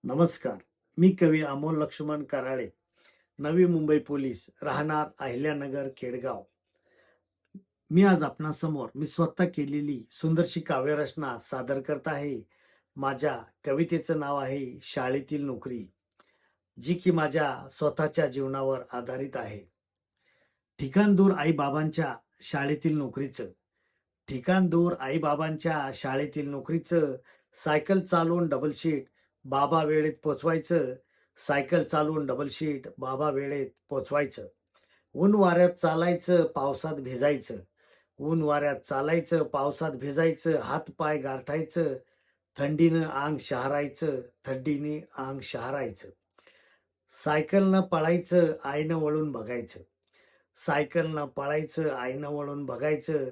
नमस्कार. मी कवी अमोल लक्ष्मण कराळे, नवी मुंबई पोलीस, राहणार अहिल्यानगर, केडगाव. मी आज आपणासमोर मी स्वतः केलेली सुंदरशी काव्यरचना सादर करत आहे. माझ्या कवितेचं नाव आहे शाळेतील नोकरी, जी की माझ्या स्वतःच्या जीवनावर आधारित आहे. ठिकाण दूर आई-बाबांच्या शाळेतील नोकरीचं, ठिकाण दूर आई-बाबांच्या शाळेतील नोकरीचं, सायकल चालवून डबल शीट, बाबा वेळेत पोचवायचं, सायकल चालवून डबल शीट, बाबा वेळेत पोचवायचं. ऊन वाऱ्यात चालायचं, पावसात भिजायचं, ऊन वाऱ्यात चालायचं, पावसात भिजायचं, हात-पाय गारठायचं, थंडीनं अंग शहारायचं, थंडीने अंग शहारायचं. सायकलनं पळायचं, आईनं वळून बघायचं, सायकलनं पळायचं, आईनं वळून बघायचं,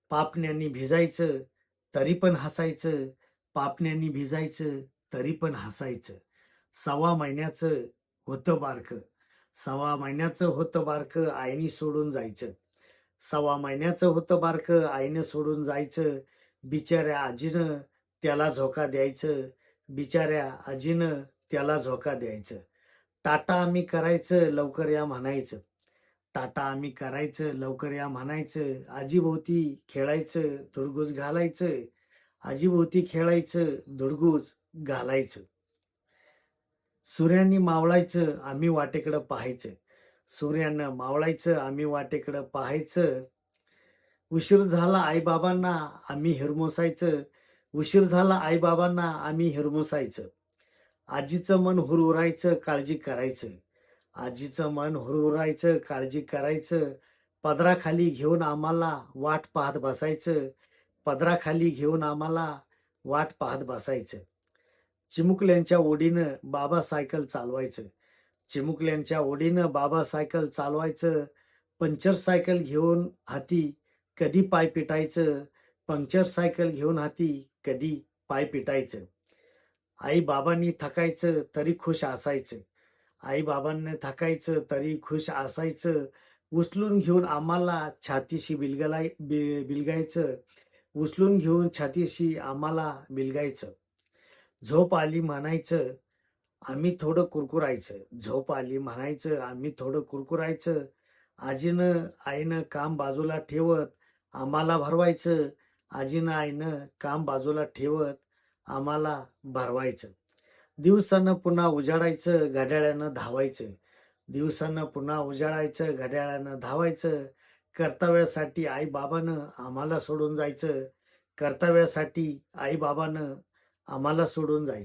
पापण्यांनी भिजायचं, तरी पण हसायचं, पापण्यांनी भिजायचं, तरी पण हसायचं. 1.25 महिन्याचं होतं बारकं, 1.25 महिन्याचं होतं बारकं, आईनी सोडून जायचं. 1.25 महिन्याचं होतं बारकं, आईनं सोडून जायचं. बिचाऱ्या आजीनं त्याला झोका द्यायचं, बिचाऱ्या आजीनं त्याला झोका द्यायचं. टाटा आम्ही करायचं, लवकर या म्हणायचं, टाटा आम्ही करायचं, लवकर या म्हणायचं. आजीभोवती खेळायचं, धुडगूस घालायचं, आजीभोवती खेळायचं, धुडगूस घालायचं. सूर्यानी मावळायचं, आम्ही वाटेकडं पाहायचं, सूर्यानं मावळायचं, आम्ही वाटेकडं पाहायचं. उशीर झाला आईबाबांना, आम्ही हिरमुसायचं, उशीर झाला आईबाबांना, आम्ही हिरमुसायचं. आजीचं मन हुरहुरायचं, काळजी करायचं, आजीचं मन हुरहुरायचं, काळजी करायचं. पदराखाली घेऊन आम्हाला वाट पाहत बसायचं, पदराखाली घेऊन आम्हाला वाट पाहत बसायचं. चिमुकल्यांच्या ओढीनं बाबा सायकल चालवायचं, चिमुकल्यांच्या ओढीनं बाबा सायकल चालवायचं. पंक्चर सायकल घेऊन हाती कधी पाय पिटायचं, पंक्चर सायकल घेऊन हाती कधी पाय पिटायचं. आई बाबांनी थकायचं तरी खुश असायचं, आई बाबांनी थकायचं तरी खुश असायचं. उचलून घेऊन आम्हाला छातीशी बिलगायचं, उचलून घेऊन छातीशी आम्हाला बिलगायचं. झोप आली म्हणायचं, आम्ही थोडं कुरकुरायचं, झोप आली म्हणायचं, आम्ही थोडं कुरकुरायचं. आजीनं आईनं काम बाजूला ठेवत आम्हाला भरवायचं, आजीनं आईनं काम बाजूला ठेवत आम्हाला भरवायचं. दिवसानं पुन्हा उजाडायचं, घड्याळानं धावायचं, दिवसानं पुन्हा उजाडायचं, घड्याळानं धावायचं. कर्तव्यासाठी आई बाबानं आम्हाला सोडून जायचं, कर्तव्यासाठी आई बाबानं आम्हाला सोडून जायचं.